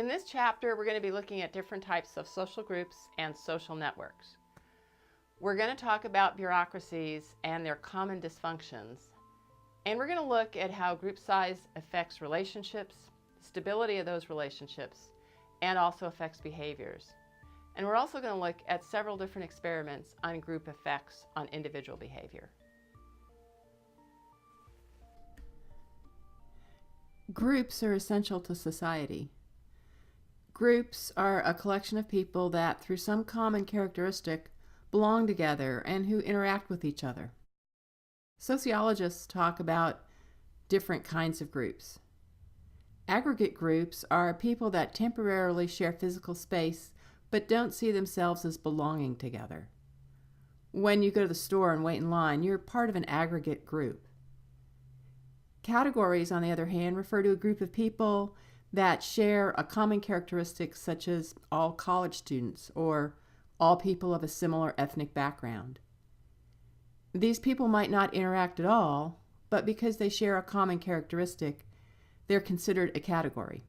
In this chapter, we're going to be looking at different types of social groups and social networks. We're going to talk about bureaucracies and their common dysfunctions, and we're going to look at how group size affects relationships, stability of those relationships, and also affects behaviors. And we're also going to look at several different experiments on group effects on individual behavior. Groups are essential to society. Groups are a collection of people that, through some common characteristic, belong together and who interact with each other. Sociologists talk about different kinds of groups. Aggregate groups are people that temporarily share physical space but don't see themselves as belonging together. When you go to the store and wait in line, you're part of an aggregate group. Categories, on the other hand, refer to a group of people that share a common characteristic, such as all college students or all people of a similar ethnic background. These people might not interact at all, but because they share a common characteristic, they're considered a category.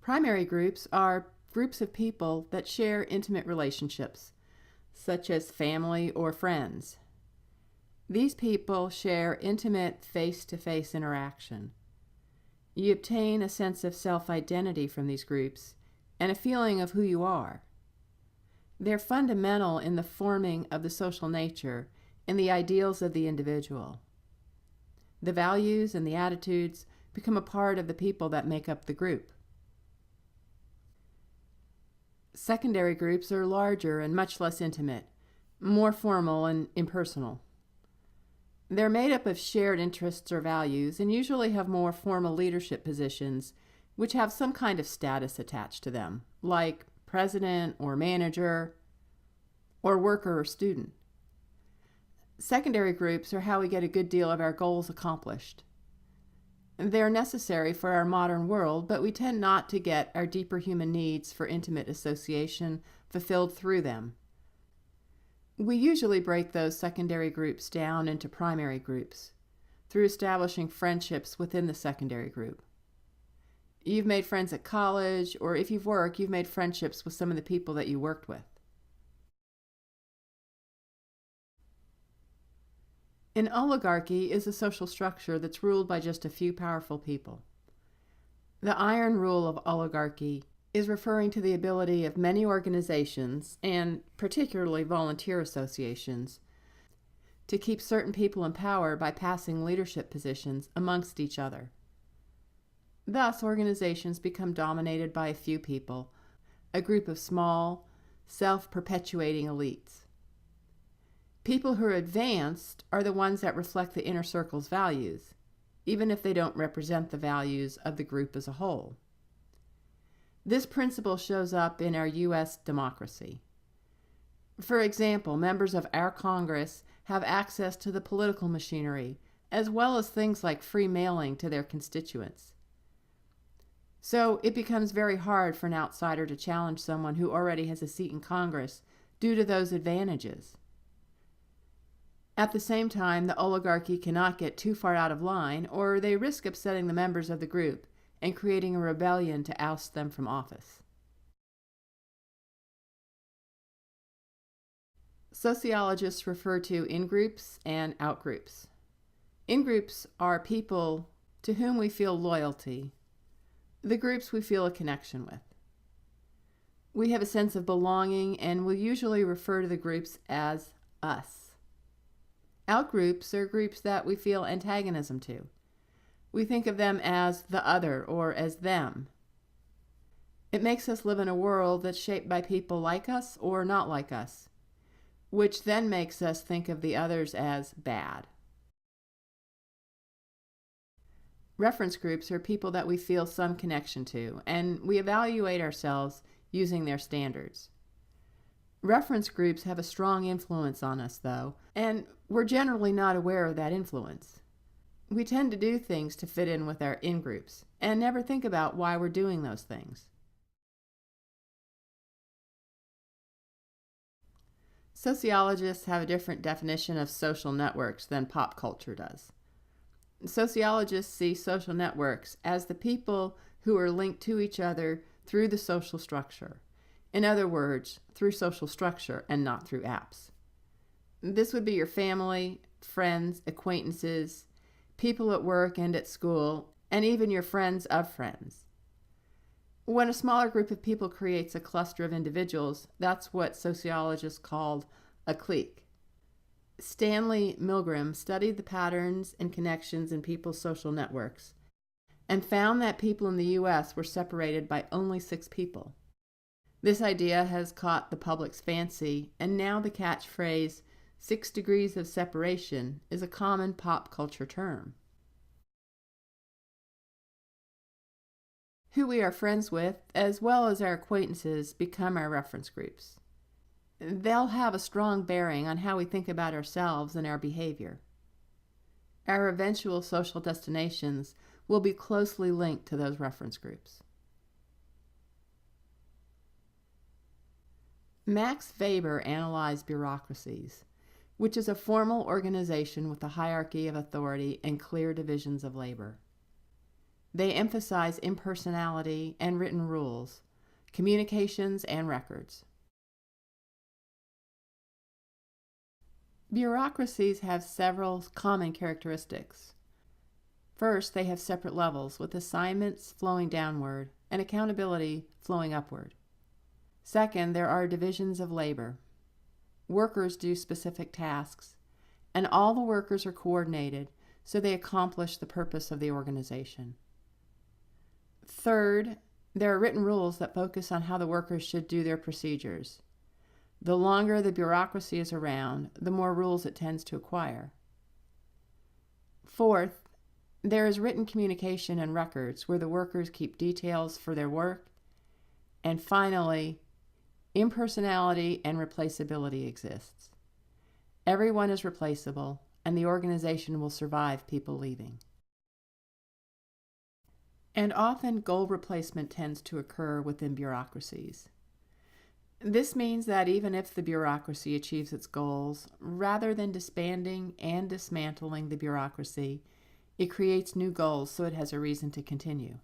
Primary groups are groups of people that share intimate relationships, such as family or friends. These people share intimate face-to-face interaction. You obtain a sense of self-identity from these groups and a feeling of who you are. They're fundamental in the forming of the social nature and the ideals of the individual. The values and the attitudes become a part of the people that make up the group. Secondary groups are larger and much less intimate, more formal and impersonal. They're made up of shared interests or values and usually have more formal leadership positions which have some kind of status attached to them, like president or manager or worker or student. Secondary groups are how we get a good deal of our goals accomplished. They're necessary for our modern world, but we tend not to get our deeper human needs for intimate association fulfilled through them. We usually break those secondary groups down into primary groups through establishing friendships within the secondary group. You've made friends at college, or if you've worked, you've made friendships with some of the people that you worked with. An oligarchy is a social structure that's ruled by just a few powerful people. The iron rule of oligarchy is referring to the ability of many organizations, and particularly volunteer associations, to keep certain people in power by passing leadership positions amongst each other. Thus, organizations become dominated by a few people, a group of small, self-perpetuating elites. People who are advanced are the ones that reflect the inner circle's values, even if they don't represent the values of the group as a whole. This principle shows up in our U.S. democracy. For example, members of our Congress have access to the political machinery, as well as things like free mailing to their constituents. So it becomes very hard for an outsider to challenge someone who already has a seat in Congress due to those advantages. At the same time, the oligarchy cannot get too far out of line, or they risk upsetting the members of the group and creating a rebellion to oust them from office. Sociologists refer to in-groups and out-groups. In-groups are people to whom we feel loyalty, the groups we feel a connection with. We have a sense of belonging and will usually refer to the groups as us. Out-groups are groups that we feel antagonism to. We think of them as the other or as them. It makes us live in a world that's shaped by people like us or not like us, which then makes us think of the others as bad. Reference groups are people that we feel some connection to, and we evaluate ourselves using their standards. Reference groups have a strong influence on us, though, and we're generally not aware of that influence. We tend to do things to fit in with our in-groups and never think about why we're doing those things. Sociologists have a different definition of social networks than pop culture does. Sociologists see social networks as the people who are linked to each other through the social structure. In other words, through social structure and not through apps. This would be your family, friends, acquaintances, people at work and at school, and even your friends of friends. When a smaller group of people creates a cluster of individuals, that's what sociologists called a clique. Stanley Milgram studied the patterns and connections in people's social networks and found that people in the U.S. were separated by only 6 people. This idea has caught the public's fancy, and now the catchphrase 6 degrees of separation is a common pop culture term. Who we are friends with, as well as our acquaintances, become our reference groups. They'll have a strong bearing on how we think about ourselves and our behavior. Our eventual social destinations will be closely linked to those reference groups. Max Weber analyzed bureaucracies, which is a formal organization with a hierarchy of authority and clear divisions of labor. They emphasize impersonality and written rules, communications and records. Bureaucracies have several common characteristics. First, they have separate levels, with assignments flowing downward and accountability flowing upward. Second, there are divisions of labor. Workers do specific tasks, and all the workers are coordinated so they accomplish the purpose of the organization. Third, there are written rules that focus on how the workers should do their procedures. The longer the bureaucracy is around, the more rules it tends to acquire. Fourth, there is written communication and records where the workers keep details for their work. And finally, impersonality and replaceability exists. Everyone is replaceable, and the organization will survive people leaving. And often goal replacement tends to occur within bureaucracies. This means that even if the bureaucracy achieves its goals, rather than disbanding and dismantling the bureaucracy, it creates new goals so it has a reason to continue.